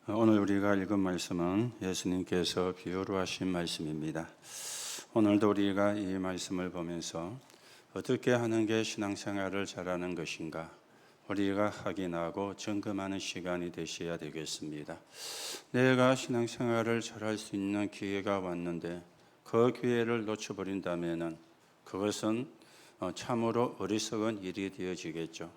오늘 우리가 읽은 말씀은 예수님께서 비유로 하신 말씀입니다. 오늘도 우리가 이 말씀을 보면서 어떻게 하는 게 신앙생활을 잘하는 것인가 우리가 확인하고 점검하는 시간이 되셔야 되겠습니다. 내가 신앙생활을 잘할 수 있는 기회가 왔는데 그 기회를 놓쳐버린다면 그것은 참으로 어리석은 일이 되어지겠죠.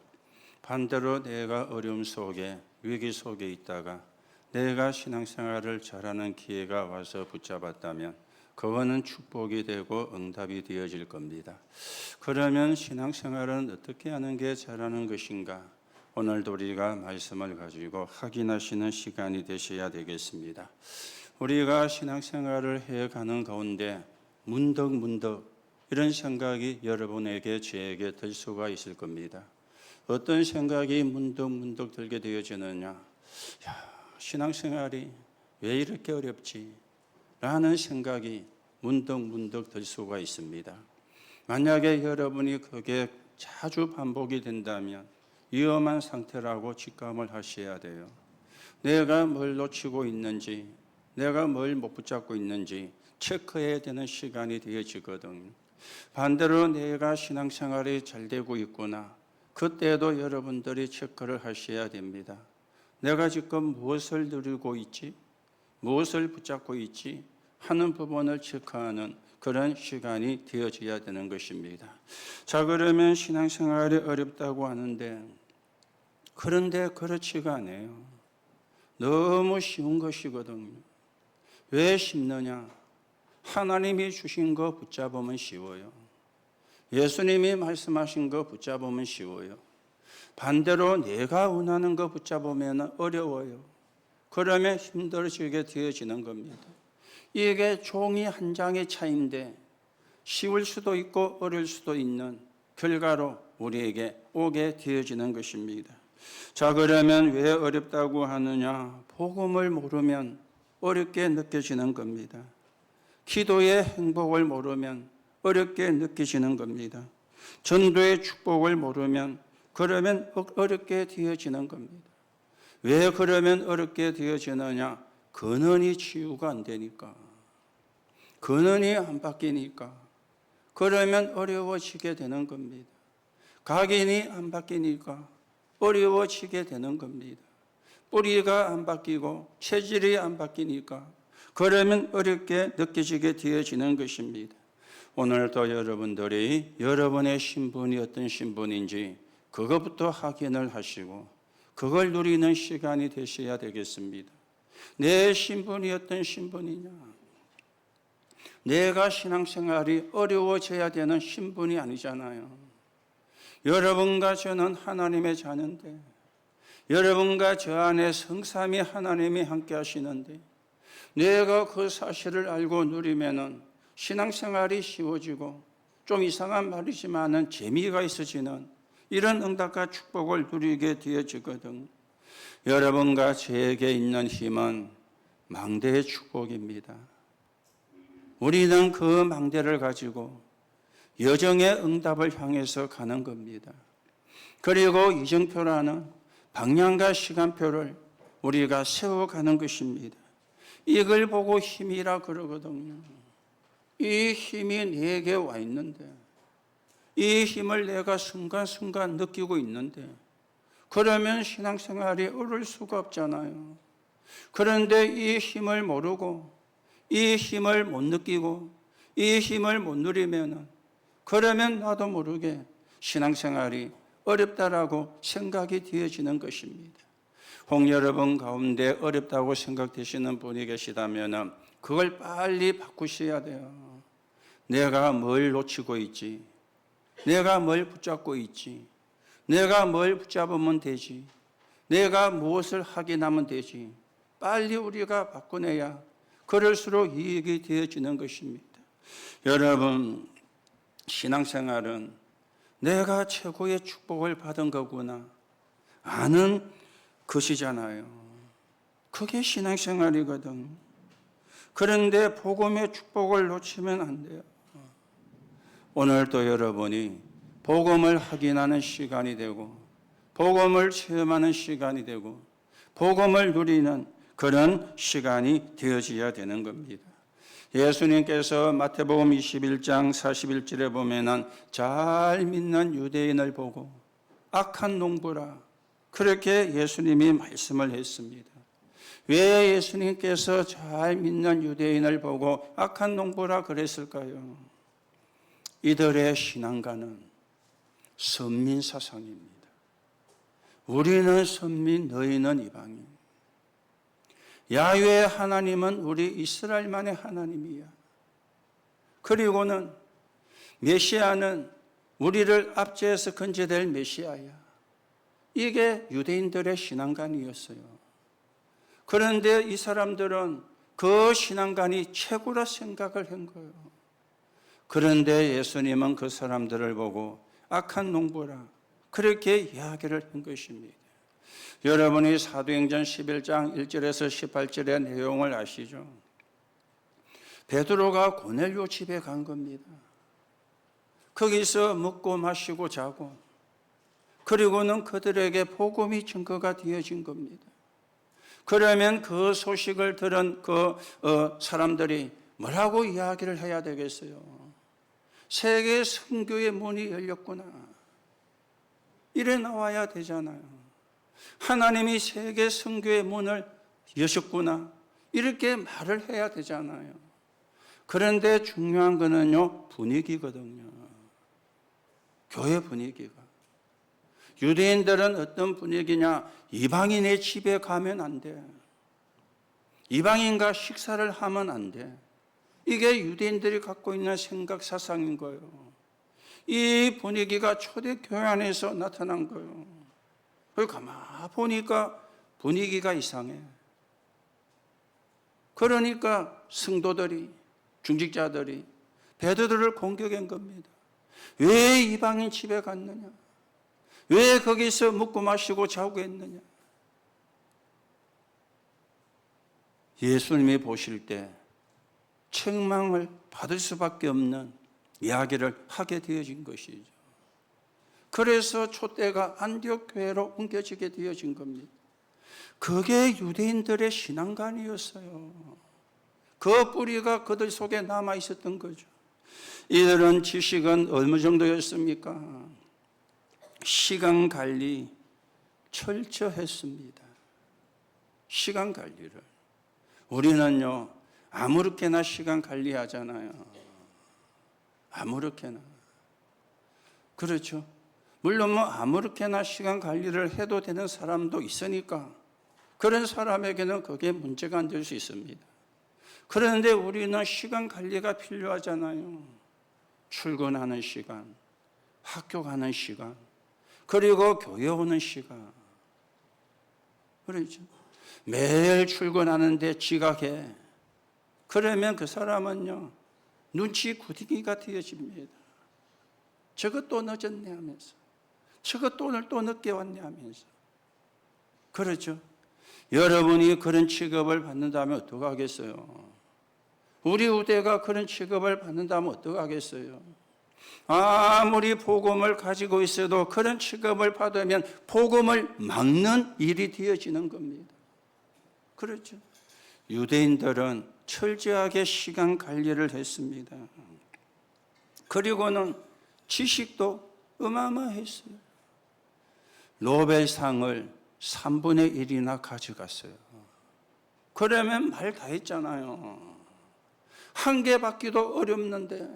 반대로 내가 어려움 속에 위기 속에 있다가 내가 신앙생활을 잘하는 기회가 와서 붙잡았다면 그거는 축복이 되고 응답이 되어질 겁니다. 그러면 신앙생활은 어떻게 하는 게 잘하는 것인가? 오늘도 우리가 말씀을 가지고 확인하시는 시간이 되셔야 되겠습니다. 우리가 신앙생활을 해가는 가운데 문득문득 이런 생각이 여러분에게 저에게 들 수가 있을 겁니다. 어떤 생각이 문득문득 들게 되어지느냐? 신앙생활이 왜 이렇게 어렵지? 라는 생각이 문득문득 들 수가 있습니다. 만약에 여러분이 그게 자주 반복이 된다면 위험한 상태라고 직감을 하셔야 돼요. 내가 뭘 놓치고 있는지, 내가 뭘 못 붙잡고 있는지 체크해야 되는 시간이 되어지거든요. 반대로 내가 신앙생활이 잘 되고 있구나. 그때도 여러분들이 체크를 하셔야 됩니다. 내가 지금 무엇을 누리고 있지? 무엇을 붙잡고 있지? 하는 부분을 체크하는 그런 시간이 되어져야 되는 것입니다. 자, 그러면 신앙생활이 어렵다고 하는데 그런데 그렇지가 않아요. 너무 쉬운 것이거든요. 왜 쉽느냐? 하나님이 주신 거 붙잡으면 쉬워요. 예수님이 말씀하신 거 붙잡으면 쉬워요. 반대로 내가 원하는 거 붙잡으면 어려워요. 그러면 힘들어지게 되어지는 겁니다. 이게 종이 한 장의 차이인데 쉬울 수도 있고 어려울 수도 있는 결과로 우리에게 오게 되어지는 것입니다. 자, 그러면 왜 어렵다고 하느냐? 복음을 모르면 어렵게 느껴지는 겁니다. 기도의 행복을 모르면 어렵게 느껴지는 겁니다. 전도의 축복을 모르면 그러면 어렵게 되어지는 겁니다. 왜 그러면 어렵게 되어지느냐? 근원이 치유가 안 되니까. 근원이 안 바뀌니까. 그러면 어려워지게 되는 겁니다. 각인이 안 바뀌니까 어려워지게 되는 겁니다. 뿌리가 안 바뀌고 체질이 안 바뀌니까 그러면 어렵게 느껴지게 되어지는 것입니다. 오늘도 여러분들이 여러분의 신분이 어떤 신분인지 그것부터 확인을 하시고 그걸 누리는 시간이 되셔야 되겠습니다. 내 신분이 어떤 신분이냐? 내가 신앙생활이 어려워져야 되는 신분이 아니잖아요. 여러분과 저는 하나님의 자녀인데 여러분과 저 안에 성삼위 하나님이 함께 하시는데 내가 그 사실을 알고 누리면은 신앙생활이 쉬워지고 좀 이상한 말이지만은 재미가 있어지는 이런 응답과 축복을 누리게 되어지거든. 여러분과 저에게 있는 힘은 망대의 축복입니다. 우리는 그 망대를 가지고 여정의 응답을 향해서 가는 겁니다. 그리고 이정표라는 방향과 시간표를 우리가 세워가는 것입니다. 이걸 보고 힘이라 그러거든요. 이 힘이 내게 와 있는데 이 힘을 내가 순간순간 느끼고 있는데 그러면 신앙생활이 어려울 수가 없잖아요. 그런데 이 힘을 모르고 이 힘을 못 느끼고 이 힘을 못 누리면 그러면 나도 모르게 신앙생활이 어렵다라고 생각이 되어지는 것입니다. 혹 여러분 가운데 어렵다고 생각되시는 분이 계시다면 그걸 빨리 바꾸셔야 돼요. 내가 뭘 놓치고 있지? 내가 뭘 붙잡고 있지? 내가 뭘 붙잡으면 되지? 내가 무엇을 확인하면 되지? 빨리 우리가 바꿔내야 그럴수록 이익이 되어지는 것입니다. 여러분, 신앙생활은 내가 최고의 축복을 받은 거구나 아는 것이잖아요. 그게 신앙생활이거든. 그런데 복음의 축복을 놓치면 안 돼요. 오늘도 여러분이 복음을 확인하는 시간이 되고 복음을 체험하는 시간이 되고 복음을 누리는 그런 시간이 되어져야 되는 겁니다. 예수님께서 마태복음 21장 41절에 보면은 잘 믿는 유대인을 보고 악한 농부라 그렇게 예수님이 말씀을 했습니다. 왜 예수님께서 잘 믿는 유대인을 보고 악한 농부라 그랬을까요? 이들의 신앙가는 선민 사상입니다. 우리는 선민, 너희는 이방인. 야훼 하나님은 우리 이스라엘만의 하나님이야. 그리고는 메시아는 우리를 압제해서 건져낼 메시아야. 이게 유대인들의 신앙관이었어요. 그런데 이 사람들은 그 신앙관이 최고라 생각을 한 거예요. 그런데 예수님은 그 사람들을 보고 악한 농부라 그렇게 이야기를 한 것입니다. 여러분이 사도행전 11장 1절에서 18절의 내용을 아시죠? 베드로가 고넬료 집에 간 겁니다. 거기서 먹고 마시고 자고 그리고는 그들에게 복음이 증거가 되어진 겁니다. 그러면 그 소식을 들은 그 사람들이 뭐라고 이야기를 해야 되겠어요? 세계 선교의 문이 열렸구나. 이래 나와야 되잖아요. 하나님이 세계 선교의 문을 여셨구나. 이렇게 말을 해야 되잖아요. 그런데 중요한 거는요, 분위기거든요. 교회 분위기가. 유대인들은 어떤 분위기냐? 이방인의 집에 가면 안 돼. 이방인과 식사를 하면 안 돼. 이게 유대인들이 갖고 있는 생각 사상인 거예요. 이 분위기가 초대교회 안에서 나타난 거예요. 그리고 가만 보니까 분위기가 이상해. 그러니까 성도들이, 중직자들이 베드로를 공격한 겁니다. 왜 이방인 집에 갔느냐? 왜 거기서 먹고 마시고 자고 했느냐? 예수님이 보실 때 책망을 받을 수밖에 없는 이야기를 하게 되어진 것이죠. 그래서 촛대가 안디옥 교회로 옮겨지게 되어진 겁니다. 그게 유대인들의 신앙관이었어요. 그 뿌리가 그들 속에 남아 있었던 거죠. 이들은 지식은 어느 정도였습니까? 시간 관리 철저했습니다. 시간 관리를. 우리는요, 아무렇게나 시간 관리하잖아요. 아무렇게나. 그렇죠. 물론 뭐 아무렇게나 시간 관리를 해도 되는 사람도 있으니까 그런 사람에게는 그게 문제가 안 될 수 있습니다. 그런데 우리는 시간 관리가 필요하잖아요. 출근하는 시간, 학교 가는 시간, 그리고 교회 오는 시간. 그렇죠. 매일 출근하는데 지각해. 그러면 그 사람은요, 눈치 구덩이가 되어집니다. 저것 또 늦었네 하면서, 저것 또 오늘 또 늦게 왔네 하면서. 그렇죠. 여러분이 그런 취급을 받는다면 어떡하겠어요? 우리 후대가 그런 취급을 받는다면 어떡하겠어요? 아무리 복음을 가지고 있어도 그런 취급을 받으면 복음을 막는 일이 되어지는 겁니다. 그렇죠. 유대인들은 철저하게 시간 관리를 했습니다. 그리고는 지식도 어마어마했어요. 노벨상을 3분의 1이나 가져갔어요. 그러면 말 다 했잖아요. 한 개 받기도 어렵는데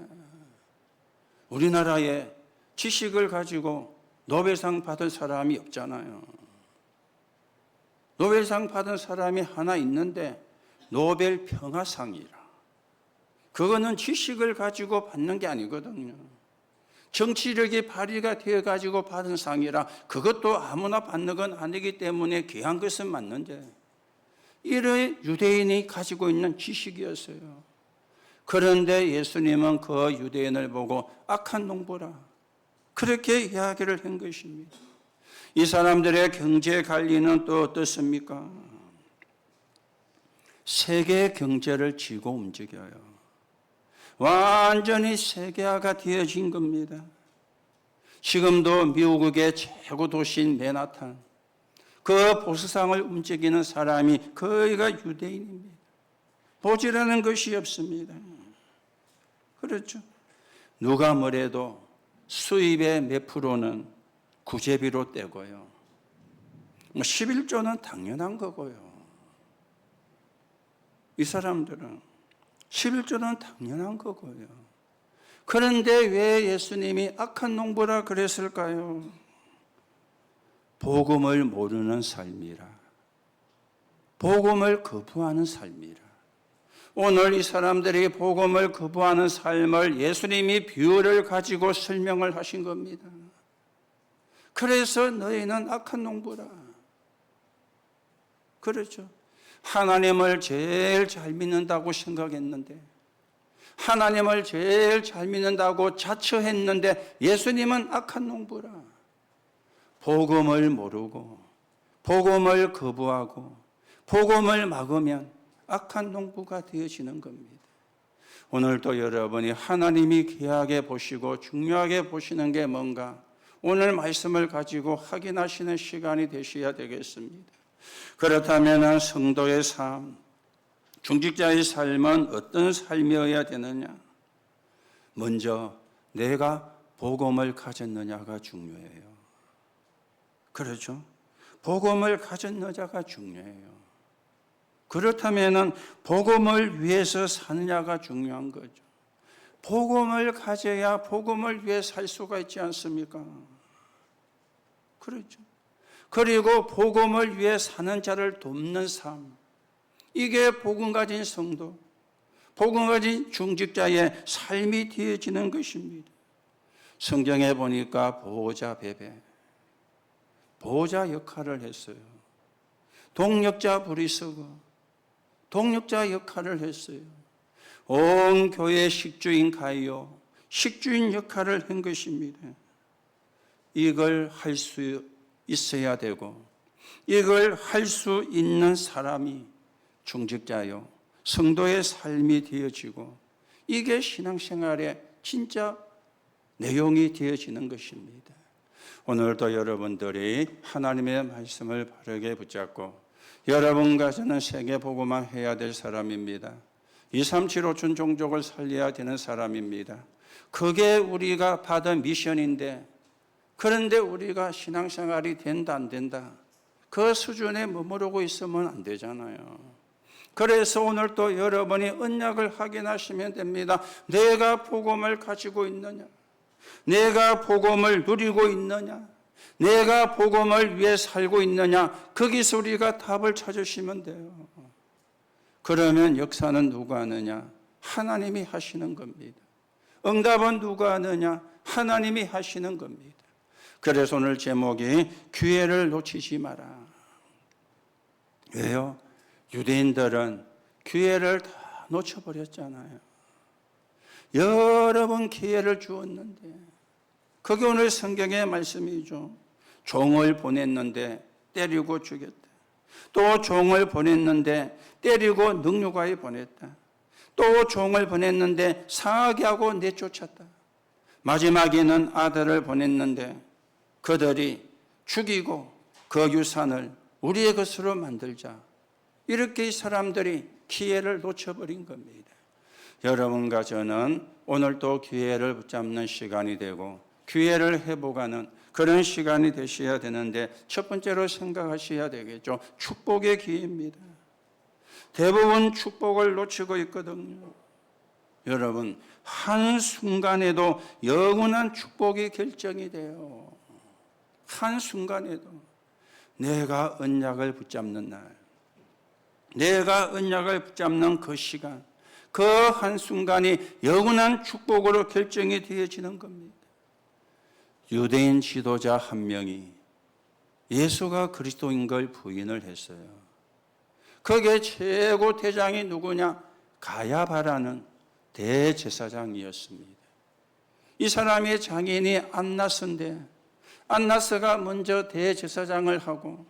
우리나라에 지식을 가지고 노벨상 받은 사람이 없잖아요. 노벨상 받은 사람이 하나 있는데 노벨 평화상이라. 그거는 지식을 가지고 받는 게 아니거든요. 정치력이 발휘가 되어 가지고 받은 상이라 그것도 아무나 받는 건 아니기 때문에 귀한 것은 맞는데 이런 유대인이 가지고 있는 지식이었어요. 그런데 예수님은 그 유대인을 보고 악한 농부라 그렇게 이야기를 한 것입니다. 이 사람들의 경제 관리는 또 어떻습니까? 세계 경제를 쥐고 움직여요. 완전히 세계화가 되어진 겁니다. 지금도 미국의 최고 도시인 맨하탄, 그 보수상을 움직이는 사람이 거의가 유대인입니다. 보지라는 것이 없습니다. 그렇죠. 누가 뭐래도 수입의 몇 프로는 구제비로 떼고요. 11조는 당연한 거고요. 이 사람들은 11조는 당연한 거고요. 그런데 왜 예수님이 악한 농부라 그랬을까요? 복음을 모르는 삶이라. 복음을 거부하는 삶이라. 오늘 이 사람들이 복음을 거부하는 삶을 예수님이 비유를 가지고 설명을 하신 겁니다. 그래서 너희는 악한 농부라. 그렇죠. 하나님을 제일 잘 믿는다고 생각했는데, 하나님을 제일 잘 믿는다고 자처했는데 예수님은 악한 농부라. 복음을 모르고 복음을 거부하고 복음을 막으면 악한 농부가 되어지는 겁니다. 오늘도 여러분이 하나님이 귀하게 보시고 중요하게 보시는 게 뭔가 오늘 말씀을 가지고 확인하시는 시간이 되셔야 되겠습니다. 그렇다면 성도의 삶, 중직자의 삶은 어떤 삶이어야 되느냐? 먼저 내가 복음을 가졌느냐가 중요해요. 그렇죠? 복음을 가졌느냐가 중요해요. 그렇다면 복음을 위해서 사느냐가 중요한 거죠. 복음을 가져야 복음을 위해 살 수가 있지 않습니까? 그렇죠. 그리고 복음을 위해 사는 자를 돕는 삶, 이게 복음 가진 성도, 복음 가진 중직자의 삶이 되어지는 것입니다. 성경에 보니까 보호자 베베, 보호자 역할을 했어요. 동력자 브리스거, 동력자 역할을 했어요. 온 교회 식주인 가이오, 식주인 역할을 한 것입니다. 이걸 할 수 있어야 되고, 이걸 할 수 있는 사람이 중직자요, 성도의 삶이 되어지고, 이게 신앙생활의 진짜 내용이 되어지는 것입니다. 오늘도 여러분들이 하나님의 말씀을 바르게 붙잡고 여러분과 저는 세계보고만 해야 될 사람입니다. 237호촌 종족을 살려야 되는 사람입니다. 그게 우리가 받은 미션인데, 그런데 우리가 신앙생활이 된다 안 된다, 그 수준에 머무르고 있으면 안 되잖아요. 그래서 오늘 또 여러분이 언약을 확인하시면 됩니다. 내가 복음을 가지고 있느냐? 내가 복음을 누리고 있느냐? 내가 복음을 위해 살고 있느냐? 거기서 우리가 답을 찾으시면 돼요. 그러면 역사는 누가 하느냐? 하나님이 하시는 겁니다. 응답은 누가 하느냐? 하나님이 하시는 겁니다. 그래서 오늘 제목이 기회를 놓치지 마라. 왜요? 유대인들은 기회를 다 놓쳐버렸잖아요. 여러 번 기회를 주었는데, 그게 오늘 성경의 말씀이죠. 종을 보냈는데 때리고 죽였다. 또 종을 보냈는데 때리고 능욕하게 보냈다. 또 종을 보냈는데 상하게 하고 내쫓았다. 마지막에는 아들을 보냈는데 그들이 죽이고 그 유산을 우리의 것으로 만들자. 이렇게 이 사람들이 기회를 놓쳐버린 겁니다. 여러분과 저는 오늘 또 기회를 붙잡는 시간이 되고 기회를 회복하는 그런 시간이 되셔야 되는데, 첫 번째로 생각하셔야 되겠죠. 축복의 기회입니다. 대부분 축복을 놓치고 있거든요. 여러분, 한순간에도 영원한 축복이 결정이 돼요. 한순간에도. 내가 언약을 붙잡는 날, 내가 언약을 붙잡는 그 시간, 그 한순간이 영원한 축복으로 결정이 되어지는 겁니다. 유대인 지도자 한 명이 예수가 그리스도인 걸 부인을 했어요. 거기에 최고 대장이 누구냐? 가야바라는 대제사장이었습니다. 이 사람의 장인이 안나스인데, 안나스가 먼저 대제사장을 하고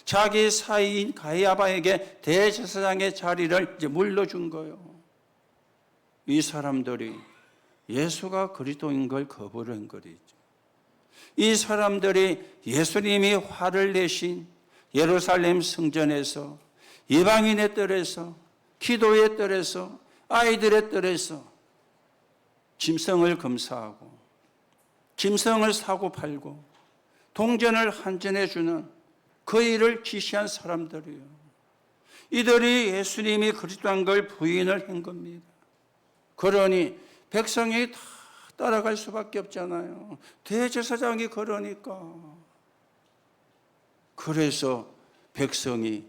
자기 사이인 가야바에게 대제사장의 자리를 이제 물려준 거예요. 이 사람들이 예수가 그리스도인 걸 거부를 한 거죠. 이 사람들이 예수님이 화를 내신, 예루살렘 성전에서, 이방인의 뜰에서, 기도의 뜰에서, 아이들의 뜰에서 짐승을 검사하고 짐승을 사고 팔고 동전을 환전해 주는 그 일을 지시한 사람들이요. 이들이 예수님이 그리스도인 걸 부인을 한 겁니다. 그러니 백성이 다 따라갈 수밖에 없잖아요. 대제사장이 그러니까. 그래서 백성이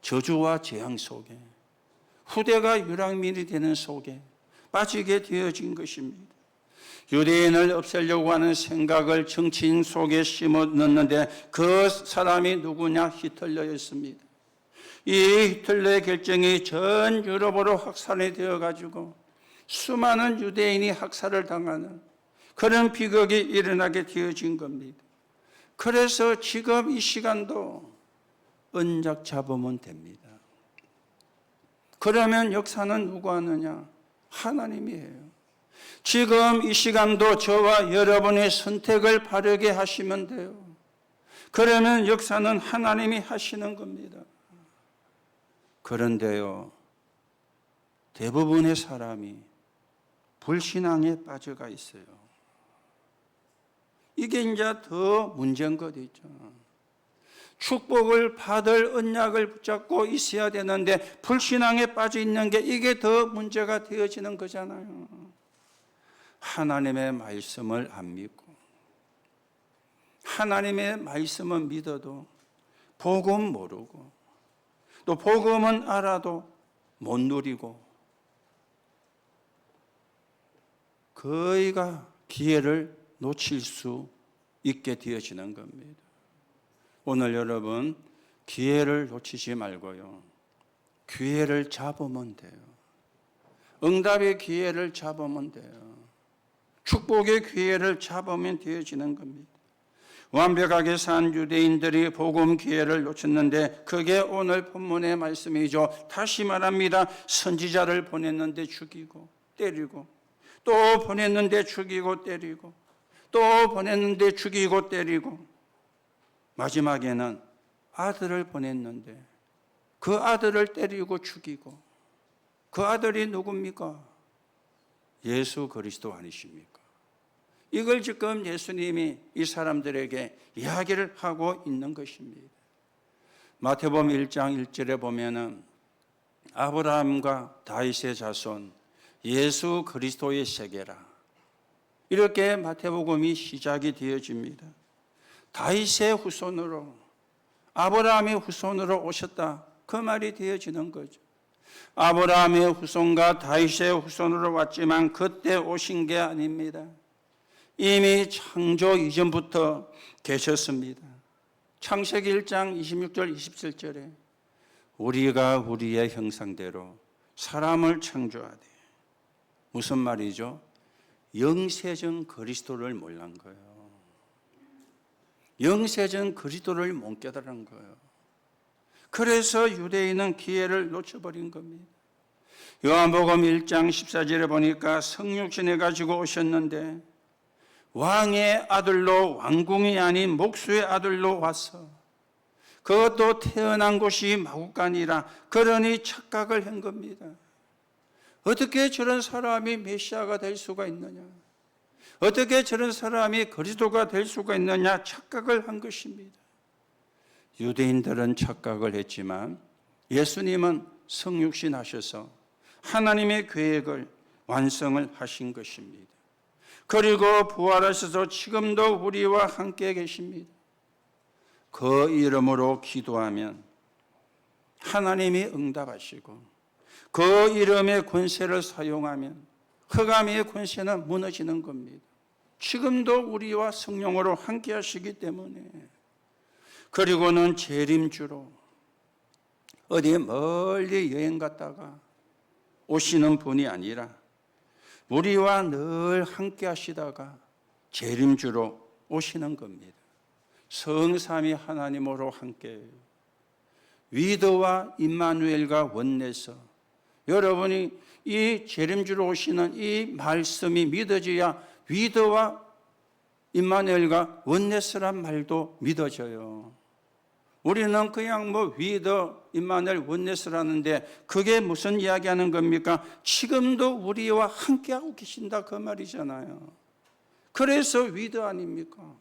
저주와 재앙 속에, 후대가 유랑민이 되는 속에 빠지게 되어진 것입니다. 유대인을 없애려고 하는 생각을 정치인 속에 심어 넣는데 그 사람이 누구냐? 히틀러였습니다. 이 히틀러의 결정이 전 유럽으로 확산이 되어가지고 수많은 유대인이 학살을 당하는 그런 비극이 일어나게 되어진 겁니다. 그래서 지금 이 시간도 언작 잡으면 됩니다. 그러면 역사는 누가 하느냐? 하나님이에요. 지금 이 시간도 저와 여러분의 선택을 바르게 하시면 돼요. 그러면 역사는 하나님이 하시는 겁니다. 그런데요, 대부분의 사람이 불신앙에 빠져가 있어요. 이게 이제 더 문제인 것 있죠. 축복을 받을 언약을 붙잡고 있어야 되는데 불신앙에 빠져 있는 게 이게 더 문제가 되어지는 거잖아요. 하나님의 말씀을 안 믿고, 하나님의 말씀은 믿어도 복음 모르고, 또 복음은 알아도 못 누리고, 거의가 기회를 놓칠 수 있게 되어지는 겁니다. 오늘 여러분 기회를 놓치지 말고요, 기회를 잡으면 돼요. 응답의 기회를 잡으면 돼요. 축복의 기회를 잡으면 되어지는 겁니다. 완벽하게 산 유대인들이 복음 기회를 놓쳤는데 그게 오늘 본문의 말씀이죠. 다시 말합니다. 선지자를 보냈는데 죽이고 때리고, 또 보냈는데 죽이고 때리고, 또 보냈는데 죽이고 때리고, 마지막에는 아들을 보냈는데 그 아들을 때리고 죽이고, 그 아들이 누굽니까? 예수 그리스도 아니십니까? 이걸 지금 예수님이 이 사람들에게 이야기를 하고 있는 것입니다. 마태복음 1장 1절에 보면은 아브라함과 다윗의 자손 예수 그리스도의 세계라, 이렇게 마태복음이 시작이 되어집니다. 다윗의 후손으로, 아브라함의 후손으로 오셨다, 그 말이 되어지는 거죠. 아브라함의 후손과 다윗의 후손으로 왔지만 그때 오신 게 아닙니다. 이미 창조 이전부터 계셨습니다. 창세기 1장 26절 27절에 우리가 우리의 형상대로 사람을 창조하되, 무슨 말이죠? 영세전 그리스도를 몰란 거예요. 영세전 그리스도를 못 깨달은 거예요. 그래서 유대인은 기회를 놓쳐버린 겁니다. 요한복음 1장 14절에 보니까 성육신해 가지고 오셨는데 왕의 아들로, 왕궁이 아닌 목수의 아들로 와서, 그것도 태어난 곳이 마국간이라, 그러니 착각을 한 겁니다. 어떻게 저런 사람이 메시아가 될 수가 있느냐? 어떻게 저런 사람이 그리스도가 될 수가 있느냐? 착각을 한 것입니다. 유대인들은 착각을 했지만 예수님은 성육신 하셔서 하나님의 계획을 완성을 하신 것입니다. 그리고 부활하셔서 지금도 우리와 함께 계십니다. 그 이름으로 기도하면 하나님이 응답하시고, 그 이름의 권세를 사용하면 흑암의 권세는 무너지는 겁니다. 지금도 우리와 성령으로 함께 하시기 때문에. 그리고는 재림주로 어디 멀리 여행 갔다가 오시는 분이 아니라 우리와 늘 함께 하시다가 재림주로 오시는 겁니다. 성삼위 하나님으로 함께, 위드와 임마누엘과 원내서, 여러분이 이 재림주로 오시는 이 말씀이 믿어져야 위드와 임마누엘과 원내서란 말도 믿어져요. 우리는 그냥 위더 임마누엘 원네스라는데 그게 무슨 이야기하는 겁니까? 지금도 우리와 함께하고 계신다 그 말이잖아요. 그래서 위더 아닙니까?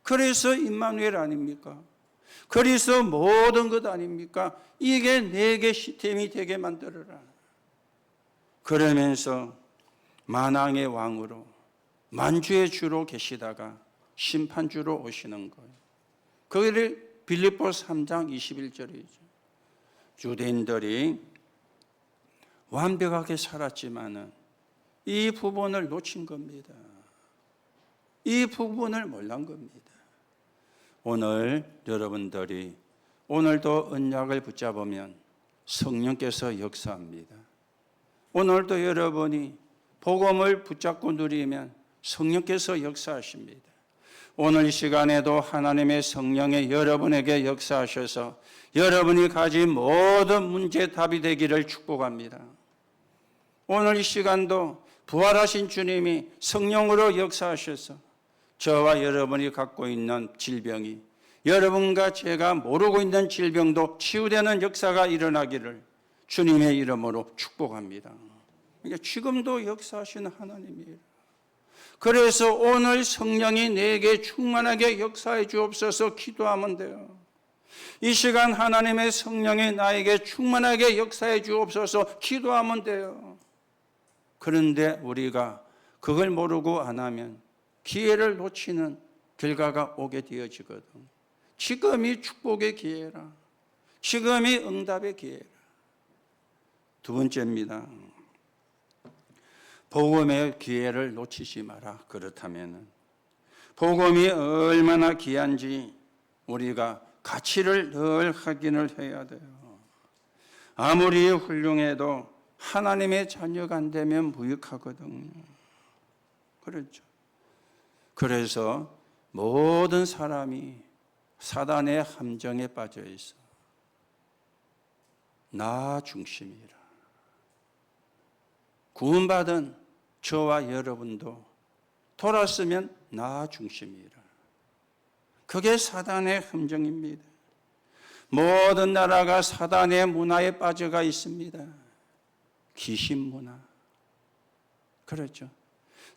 그래서 임마누엘 아닙니까? 그래서 모든 것 아닙니까? 이게 내게 시스템이 되게 만들어라. 그러면서 만왕의 왕으로 만주의 주로 계시다가 심판주로 오시는 거예요. 그를 빌립보서 3장 21절이죠. 유대인들이 완벽하게 살았지만은 이 부분을 놓친 겁니다. 이 부분을 몰란 겁니다. 오늘 여러분들이 오늘도 언약을 붙잡으면 성령께서 역사합니다. 오늘도 여러분이 복음을 붙잡고 누리면 성령께서 역사하십니다. 오늘 이 시간에도 하나님의 성령이 여러분에게 역사하셔서 여러분이 가진 모든 문제 답이 되기를 축복합니다. 오늘 이 시간도 부활하신 주님이 성령으로 역사하셔서 저와 여러분이 갖고 있는 질병이 여러분과 제가 모르고 있는 질병도 치유되는 역사가 일어나기를 주님의 이름으로 축복합니다. 그러니까 지금도 역사하시는 하나님이에요. 그래서 오늘 성령이 내게 충만하게 역사해 주옵소서 기도하면 돼요. 이 시간 하나님의 성령이 나에게 충만하게 역사해 주옵소서 기도하면 돼요. 그런데 우리가 그걸 모르고 안 하면 기회를 놓치는 결과가 오게 되어지거든. 지금이 축복의 기회라. 지금이 응답의 기회라. 두 번째입니다. 복음의 기회를 놓치지 마라. 그렇다면 복음이 얼마나 귀한지 우리가 가치를 늘 확인을 해야 돼요. 아무리 훌륭해도 하나님의 자녀가 안 되면 무익하거든요. 그렇죠. 그래서 모든 사람이 사단의 함정에 빠져 있어. 나 중심이라. 구원받은 저와 여러분도 돌았으면 나 중심이라. 그게 사단의 함정입니다. 모든 나라가 사단의 문화에 빠져가 있습니다. 귀신 문화. 그렇죠.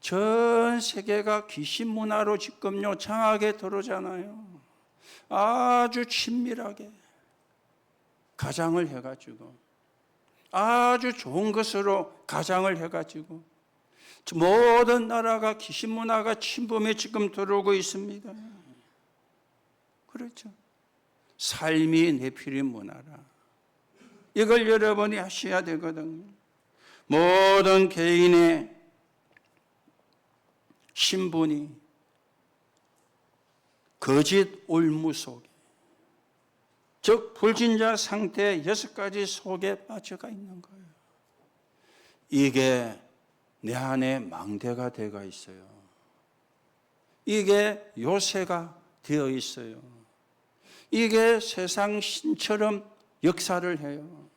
전 세계가 귀신 문화로 지금요 장악에 들어오잖아요. 아주 친밀하게 가장을 해가지고 아주 좋은 것으로 가장을 해가지고 모든 나라가 귀신 문화가 침범에 지금 들어오고 있습니다. 그렇죠. 삶이 네피림 문화라. 이걸 여러분이 하셔야 되거든요. 모든 개인의 신분이 거짓 올무 속에, 즉 불신자 상태의 6가지 속에 빠져가 있는 거예요. 이게 내 안에 망대가 되어 있어요. 이게 요새가 되어 있어요. 이게 세상 신처럼 역사를 해요.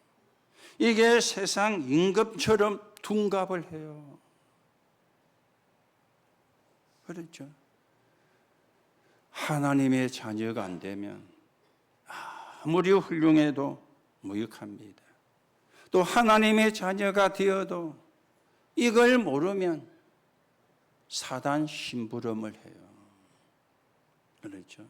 이게 세상 임금처럼 둔갑을 해요. 그렇죠. 하나님의 자녀가 안 되면 아무리 훌륭해도 무익합니다. 또 하나님의 자녀가 되어도 이걸 모르면 사단 심부름을 해요. 그렇죠.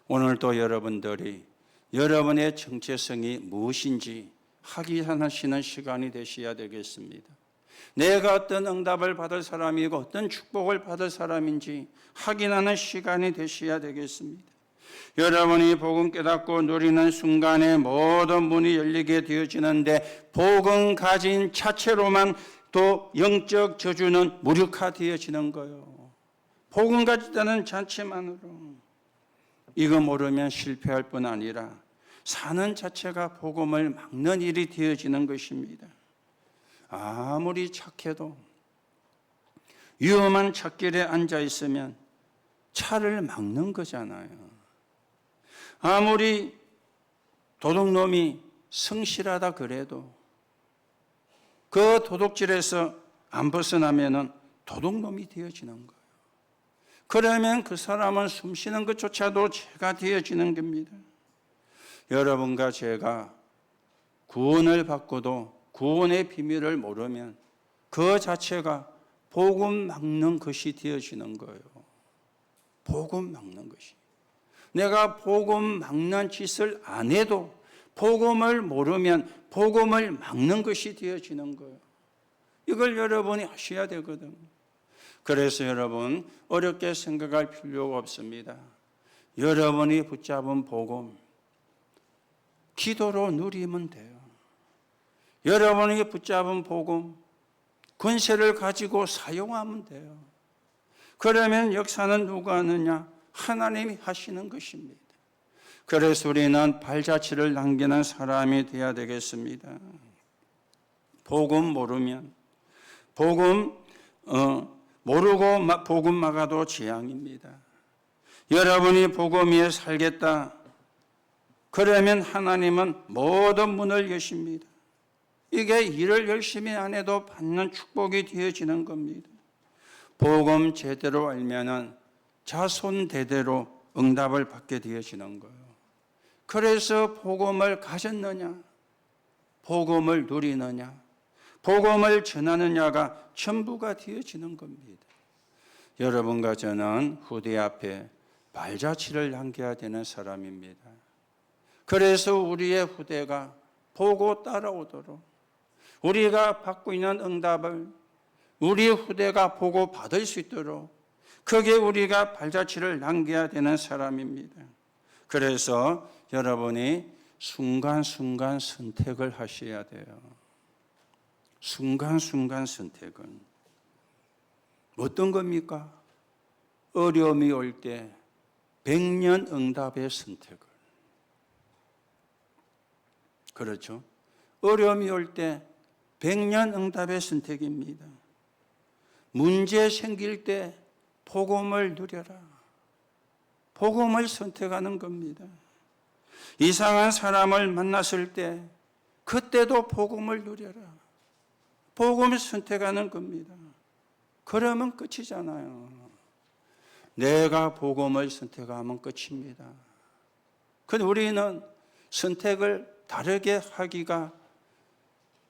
오늘도 여러분들이 여러분의 정체성이 무엇인지 확인하시는 시간이 되셔야 되겠습니다. 내가 어떤 응답을 받을 사람이고 어떤 축복을 받을 사람인지 확인하는 시간이 되셔야 되겠습니다. 여러분이 복음 깨닫고 누리는 순간에 모든 문이 열리게 되어지는데 복음 가진 자체로만 또 영적 저주는 무력화되어지는 거예요. 복음 가졌다는 자체만으로. 이거 모르면 실패할 뿐 아니라 사는 자체가 복음을 막는 일이 되어지는 것입니다. 아무리 착해도 위험한 찻길에 앉아 있으면 차를 막는 거잖아요. 아무리 도둑놈이 성실하다 그래도 그 도둑질에서 안 벗어나면은 도둑놈이 되어지는 거예요. 그러면 그 사람은 숨쉬는 것조차도 죄가 되어지는 겁니다. 여러분과 제가 구원을 받고도 구원의 비밀을 모르면 그 자체가 복음 막는 것이 되어지는 거예요. 복음 막는 것이. 내가 복음 막는 짓을 안 해도 복음을 모르면 복음을 막는 것이 되어지는 거예요. 이걸 여러분이 하셔야 되거든요. 그래서 여러분 어렵게 생각할 필요가 없습니다. 여러분이 붙잡은 복음 기도로 누리면 돼요. 여러분이 붙잡은 복음 권세를 가지고 사용하면 돼요. 그러면 역사는 누가 하느냐? 하나님이 하시는 것입니다. 그래서 우리는 발자취를 남기는 사람이 되어야 되겠습니다. 복음 모르면 복음 모르고 복음 막아도 재앙입니다. 여러분이 복음 위에 살겠다. 그러면 하나님은 모든 문을 여십니다. 이게 일을 열심히 안 해도 받는 축복이 되어지는 겁니다. 복음 제대로 알면은 자손 대대로 응답을 받게 되어지는 거예요. 그래서 복음을 가졌느냐, 복음을 누리느냐, 복음을 전하느냐가 전부가 되어지는 겁니다. 여러분과 저는 후대 앞에 발자취를 남겨야 되는 사람입니다. 그래서 우리의 후대가 보고 따라오도록 우리가 받고 있는 응답을 우리 후대가 보고 받을 수 있도록 그게 우리가 발자취를 남겨야 되는 사람입니다. 그래서 여러분이 순간순간 선택을 하셔야 돼요. 순간순간 선택은 어떤 겁니까? 어려움이 올 때 100년 응답의 선택을. 그렇죠? 어려움이 올 때 100년 응답의 선택입니다. 문제 생길 때 복음을 누려라. 복음을 선택하는 겁니다. 이상한 사람을 만났을 때 그때도 복음을 누려라. 복음을 선택하는 겁니다. 그러면 끝이잖아요. 내가 복음을 선택하면 끝입니다. 근데 우리는 선택을 다르게 하기가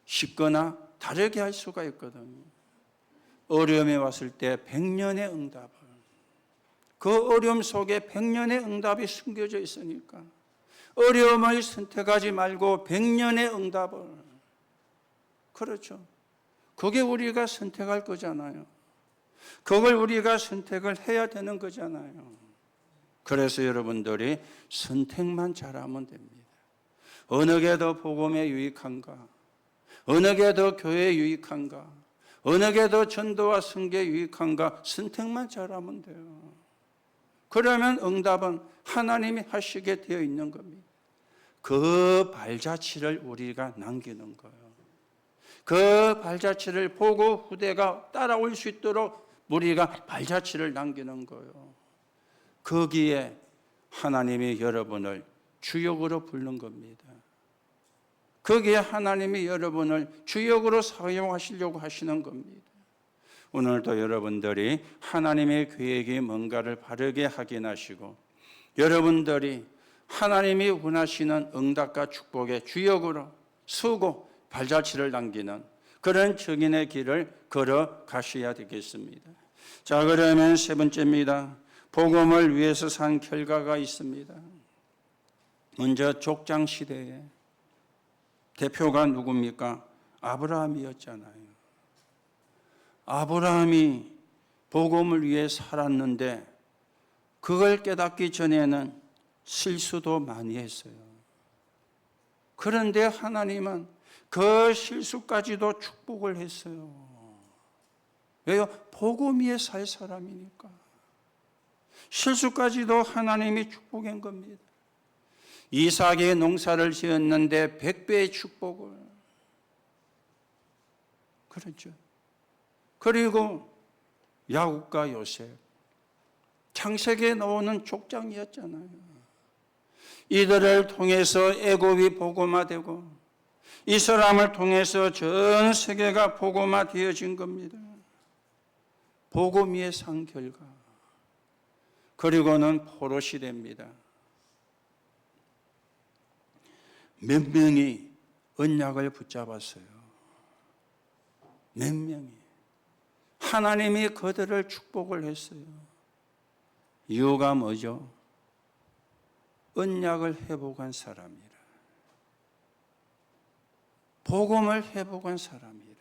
쉽거나 다르게 할 수가 있거든요. 어려움이 왔을 때 100년의 응답을, 그 어려움 속에 100년의 응답이 숨겨져 있으니까 어려움을 선택하지 말고 100년의 응답을, 그렇죠. 그게 우리가 선택할 거잖아요. 그걸 우리가 선택을 해야 되는 거잖아요. 그래서 여러분들이 선택만 잘하면 됩니다. 어느 게 더 복음에 유익한가? 어느 게 더 교회에 유익한가? 어느 게 더 전도와 선교에 유익한가? 선택만 잘하면 돼요. 그러면 응답은 하나님이 하시게 되어 있는 겁니다. 그 발자취를 우리가 남기는 거예요. 그 발자취를 보고 후대가 따라올 수 있도록 우리가 발자취를 남기는 거예요. 거기에 하나님이 여러분을 주역으로 부른 겁니다. 거기에 하나님이 여러분을 주역으로 사용하시려고 하시는 겁니다. 오늘도 여러분들이 하나님의 계획이 뭔가를 바르게 확인하시고 여러분들이 하나님이 원하시는 응답과 축복의 주역으로 서고 발자취를 남기는 그런 증인의 길을 걸어가셔야 되겠습니다. 자, 그러면 세 번째입니다. 복음을 위해서 산 결과가 있습니다. 먼저 족장 시대에 대표가 누굽니까? 아브라함이었잖아요. 아브라함이 복음을 위해 살았는데 그걸 깨닫기 전에는 실수도 많이 했어요. 그런데 하나님은 그 실수까지도 축복을 했어요. 왜요? 복음 위에 살 사람이니까. 실수까지도 하나님이 축복한 겁니다. 이삭의 농사를 지었는데 100배의 축복을. 그렇죠. 그리고 야곱과 요셉, 창세기에 나오는 족장이었잖아요. 이들을 통해서 애굽이 복음화되고 이 사람을 통해서 전 세계가 복음화되어진 겁니다. 복음 위에 산 결과. 그리고는 포로 시대입니다. 몇 명이 언약을 붙잡았어요. 몇 명이. 하나님이 그들을 축복을 했어요. 이유가 뭐죠? 언약을 회복한 사람이라. 복음을 회복한 사람이라.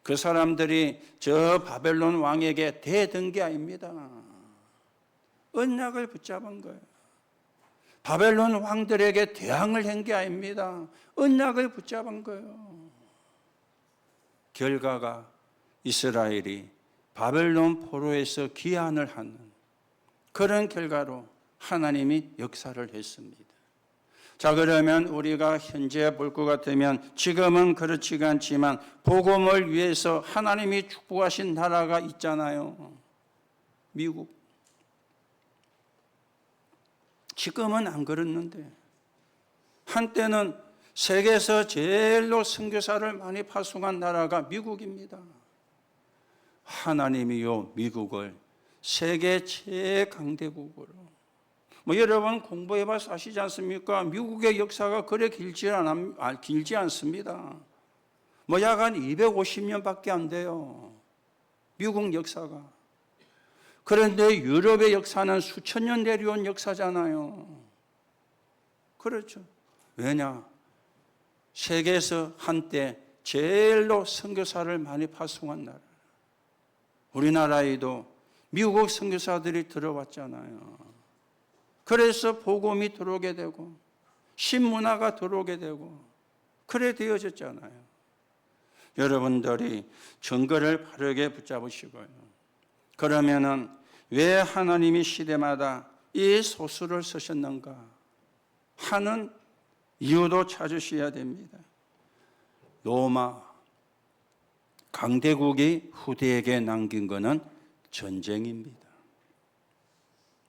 그 사람들이 저 바벨론 왕에게 대든 게 아닙니다. 언약을 붙잡은 거예요. 바벨론 왕들에게 대항을 한 게 아닙니다. 언약을 붙잡은 거예요. 결과가 이스라엘이 바벨론 포로에서 귀환을 하는 그런 결과로 하나님이 역사를 했습니다. 자, 그러면 우리가 현재 볼 것 같으면 지금은 그렇지가 않지만 복음을 위해서 하나님이 축복하신 나라가 있잖아요. 미국. 지금은 안 그렇는데 한때는 세계에서 제일로 선교사를 많이 파송한 나라가 미국입니다. 하나님이요 미국을 세계 최강대국으로 여러분 공부해봐서 아시지 않습니까? 미국의 역사가 그래 길지 않습니다. 약간 250년밖에 안 돼요. 미국 역사가. 그런데 유럽의 역사는 수천 년 내려온 역사잖아요. 그렇죠. 왜냐? 세계에서 한때 제일로 선교사를 많이 파송한 나라. 우리나라에도 미국 선교사들이 들어왔잖아요. 그래서 복음이 들어오게 되고 신문화가 들어오게 되고 그래 되어졌잖아요. 여러분들이 증거를 바르게 붙잡으시고요. 그러면은 왜 하나님이 시대마다 이 소수를 쓰셨는가 하는 이유도 찾으셔야 됩니다. 로마 강대국이 후대에게 남긴 것은 전쟁입니다.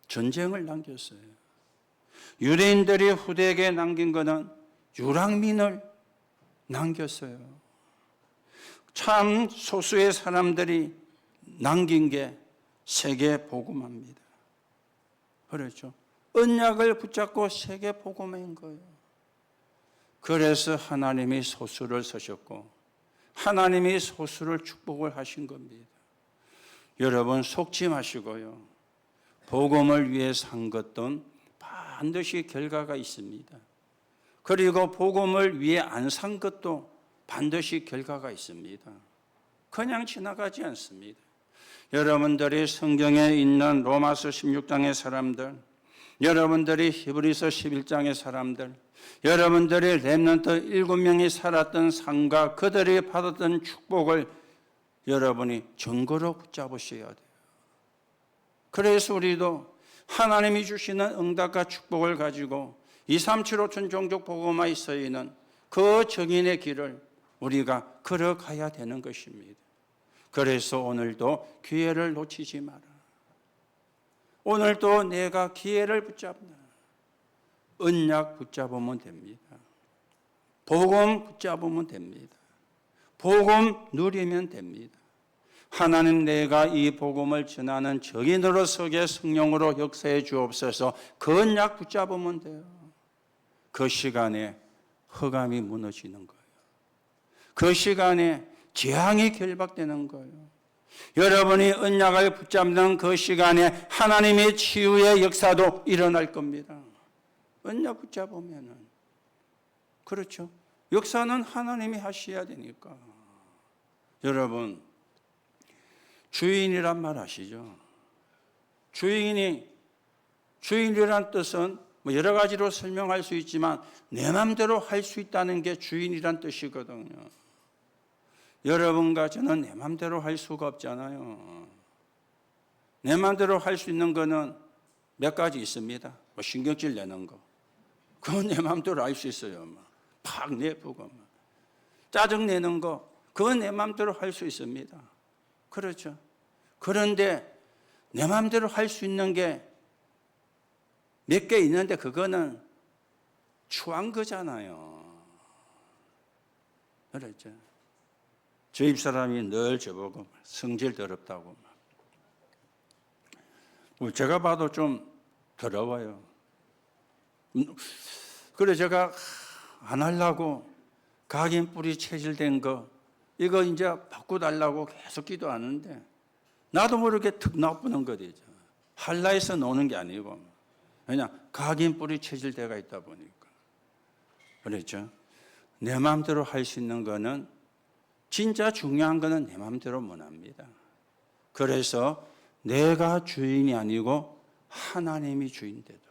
전쟁을 남겼어요. 유대인들이 후대에게 남긴 것은 유랑민을 남겼어요. 참 소수의 사람들이 남긴 게 세계 복음화입니다. 그렇죠. 언약을 붙잡고 세계 복음화인 거예요. 그래서 하나님이 소수를 쓰셨고 하나님이 소수를 축복을 하신 겁니다. 여러분 속지 마시고요. 복음을 위해서 한 것도 반드시 결과가 있습니다. 그리고 복음을 위해 안 산 것도 반드시 결과가 있습니다. 그냥 지나가지 않습니다. 여러분들이 성경에 있는 로마서 16장의 사람들, 여러분들이 히브리서 11장의 사람들, 여러분들이 렘넌트 7명이 살았던 삶과 그들이 받았던 축복을 여러분이 증거로 붙잡으셔야 돼요. 그래서 우리도 하나님이 주시는 응답과 축복을 가지고 2, 3, 7, 5천 종족 복음화에 있어있는 그 정인의 길을 우리가 걸어가야 되는 것입니다. 그래서 오늘도 기회를 놓치지 마라. 오늘도 내가 기회를 붙잡나. 언약 붙잡으면 됩니다. 복음 붙잡으면 됩니다. 복음 누리면 됩니다. 하나님 내가 이 복음을 전하는 증인으로 서게 성령으로 역사해 주옵소서. 그 언약 붙잡으면 돼요. 그 시간에 흑암이 무너지는 거예요. 그 시간에 재앙이 결박되는 거예요. 여러분이 언약을 붙잡는 그 시간에 하나님의 치유의 역사도 일어날 겁니다. 언약 붙잡으면은 그렇죠. 역사는 하나님이 하셔야 되니까. 여러분 주인이란 말 아시죠? 주인이란 뜻은 여러 가지로 설명할 수 있지만 내 마음대로 할 수 있다는 게 주인이란 뜻이거든요. 여러분과 저는 내 마음대로 할 수가 없잖아요. 내 마음대로 할 수 있는 거는 몇 가지 있습니다. 신경질 내는 거. 그건 내 마음대로 할 수 있어요. 팍 내보고. 짜증 내는 거. 그건 내 마음대로 할 수 있습니다. 그렇죠. 그런데 내 마음대로 할 수 있는 게 몇 개 있는데 그거는 추한 거잖아요. 그렇죠. 저 집사람이 늘 저보고 성질 더럽다고. 제가 봐도 좀 더러워요. 그래 제가 안 하려고 각인 뿌리 체질된 거 이거 이제 바꿔달라고 계속 기도하는데 나도 모르게 툭 나쁘는 거죠. 할라 해서 노는 게 아니고 그냥 각인 뿌리 체질대가 있다 보니까 그렇죠. 내 마음대로 할 수 있는 거는 진짜 중요한 거는 내 마음대로 못 합니다. 그래서 내가 주인이 아니고 하나님이 주인 되도록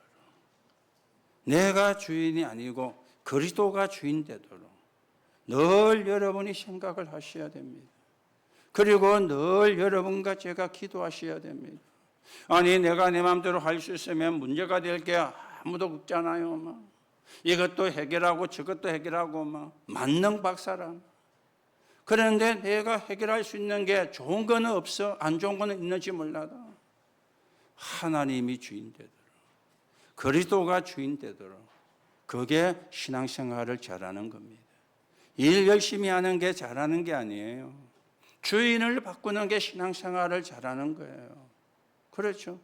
내가 주인이 아니고 그리스도가 주인 되도록 늘 여러분이 생각을 하셔야 됩니다. 그리고 늘 여러분과 제가 기도하셔야 됩니다. 아니 내가 내 마음대로 할 수 있으면 문제가 될 게 아무도 없잖아요. 막. 이것도 해결하고 저것도 해결하고 막 만능 박사라. 그런데 내가 해결할 수 있는 게 좋은 거는 없어. 안 좋은 거는 있는지 몰라도 하나님이 주인 되도록 그리스도가 주인 되도록 그게 신앙생활을 잘하는 겁니다. 일 열심히 하는 게 잘하는 게 아니에요. 주인을 바꾸는 게 신앙생활을 잘하는 거예요. 그렇죠.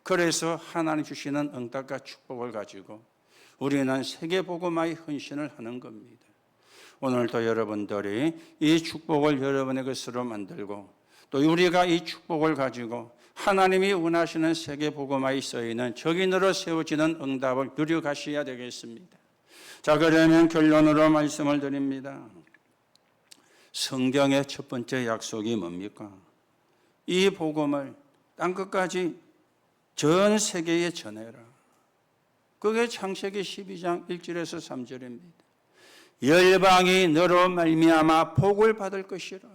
그래서 하나님 주시는 응답과 축복을 가지고 우리는 세계복음화의 헌신을 하는 겁니다. 오늘도 여러분들이 이 축복을 여러분의 것으로 만들고 또 우리가 이 축복을 가지고 하나님이 원하시는 세계복음화에 쓰이는 적인으로 세워지는 응답을 누려가셔야 되겠습니다. 자, 그러면 결론으로 말씀을 드립니다. 성경의 첫 번째 약속이 뭡니까? 이 복음을 땅끝까지 전 세계에 전해라. 그게 창세기 12장 1절에서 3절입니다. 열방이 너로 말미암아 복을 받을 것이라.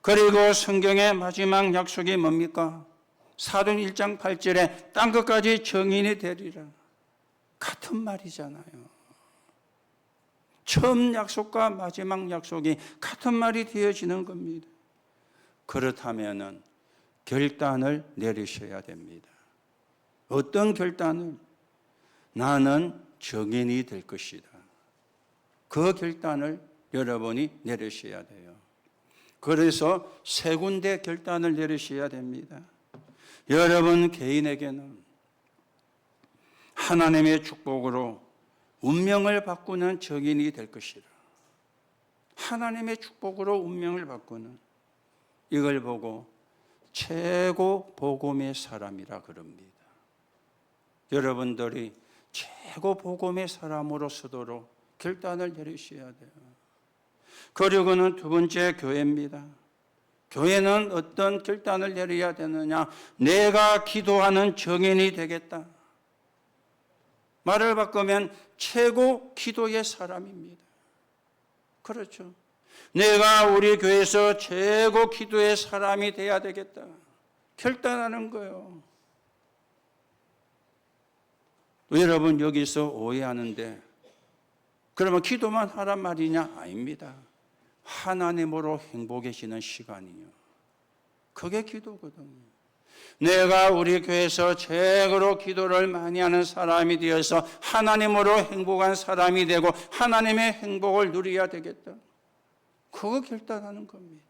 그리고 성경의 마지막 약속이 뭡니까? 사도행 1장 8절에 땅끝까지 정인이 되리라. 같은 말이잖아요. 처음 약속과 마지막 약속이 같은 말이 되어지는 겁니다. 그렇다면 결단을 내리셔야 됩니다. 어떤 결단을? 나는 정인이 될 것이다. 그 결단을 여러분이 내리셔야 돼요. 그래서 세 군데 결단을 내리셔야 됩니다. 여러분 개인에게는 하나님의 축복으로 운명을 바꾸는 정인이 될 것이라. 하나님의 축복으로 운명을 바꾸는 이걸 보고 최고 복음의 사람이라 그럽니다. 여러분들이 최고 복음의 사람으로 서도록 결단을 내리셔야 돼요. 그리고는 두 번째 교회입니다. 교회는 어떤 결단을 내려야 되느냐? 내가 기도하는 정인이 되겠다. 말을 바꾸면 최고 기도의 사람입니다. 그렇죠. 내가 우리 교회에서 최고 기도의 사람이 돼야 되겠다. 결단하는 거예요. 여러분 여기서 오해하는데 그러면 기도만 하란 말이냐? 아닙니다. 하나님으로 행복해지는 시간이요. 그게 기도거든요. 내가 우리 교회에서 최고로 기도를 많이 하는 사람이 되어서 하나님으로 행복한 사람이 되고 하나님의 행복을 누려야 되겠다. 그거 결단하는 겁니다.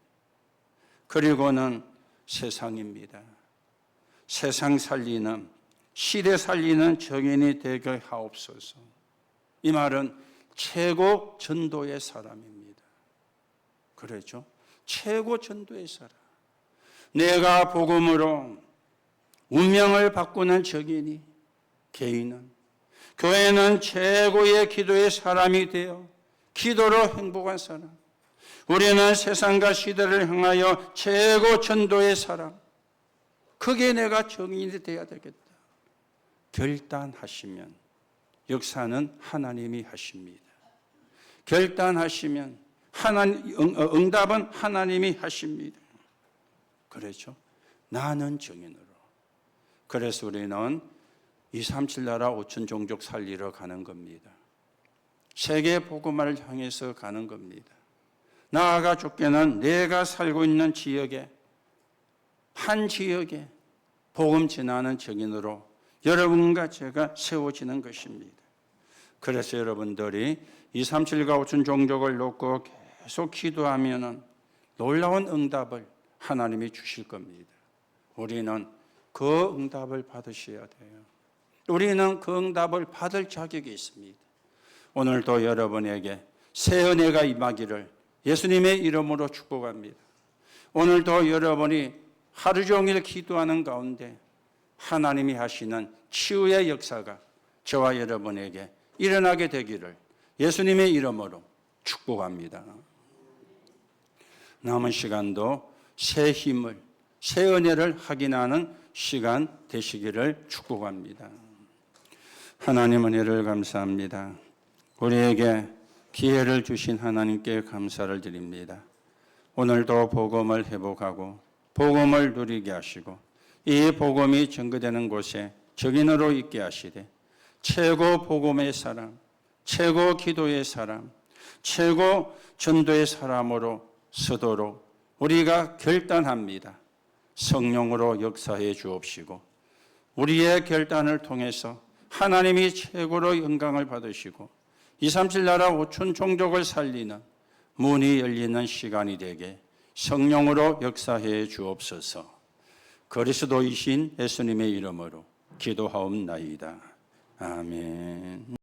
그리고는 세상입니다. 세상 살리는, 시대 살리는 정인이 되게 하옵소서. 이 말은 최고 전도의 사람입니다. 그렇죠? 최고 전도의 사람. 내가 복음으로 운명을 바꾸는 적인이 개인은 교회는 최고의 기도의 사람이 되어 기도로 행복한 사람. 우리는 세상과 시대를 향하여 최고 전도의 사람. 그게 내가 정인이 되어야 되겠다. 결단하시면 역사는 하나님이 하십니다. 결단하시면 응답은 하나님이 하십니다. 그렇죠? 나는 정인으로. 그래서 우리는 237 나라 5천 종족 살리러 가는 겁니다. 세계 복음화를 향해서 가는 겁니다. 나아가 죽게는 내가 살고 있는 지역에 한 지역에 복음 전하는 정인으로 여러분과 제가 세워지는 것입니다. 그래서 여러분들이 237과 5천 종족을 놓고 계속 기도하면 놀라운 응답을 하나님이 주실 겁니다. 우리는 그 응답을 받으셔야 돼요. 우리는 그 응답을 받을 자격이 있습니다. 오늘도 여러분에게 새 은혜가 임하기를 예수님의 이름으로 축복합니다. 오늘도 여러분이 하루 종일 기도하는 가운데 하나님이 하시는 치유의 역사가 저와 여러분에게 일어나게 되기를 예수님의 이름으로 축복합니다. 남은 시간도 새 힘을, 새 은혜를 확인하는 시간 되시기를 축복합니다. 하나님 은혜를 감사합니다. 우리에게 기회를 주신 하나님께 감사를 드립니다. 오늘도 복음을 회복하고 복음을 누리게 하시고 이 복음이 증거되는 곳에 증인으로 있게 하시되 최고 복음의 사람, 최고 기도의 사람, 최고 전도의 사람으로 서도록 우리가 결단합니다. 성령으로 역사해 주옵시고 우리의 결단을 통해서 하나님이 최고로 영광을 받으시고 237 나라 5천 종족을 살리는 문이 열리는 시간이 되게 성령으로 역사해 주옵소서. 그리스도이신 예수님의 이름으로 기도하옵나이다. 아멘.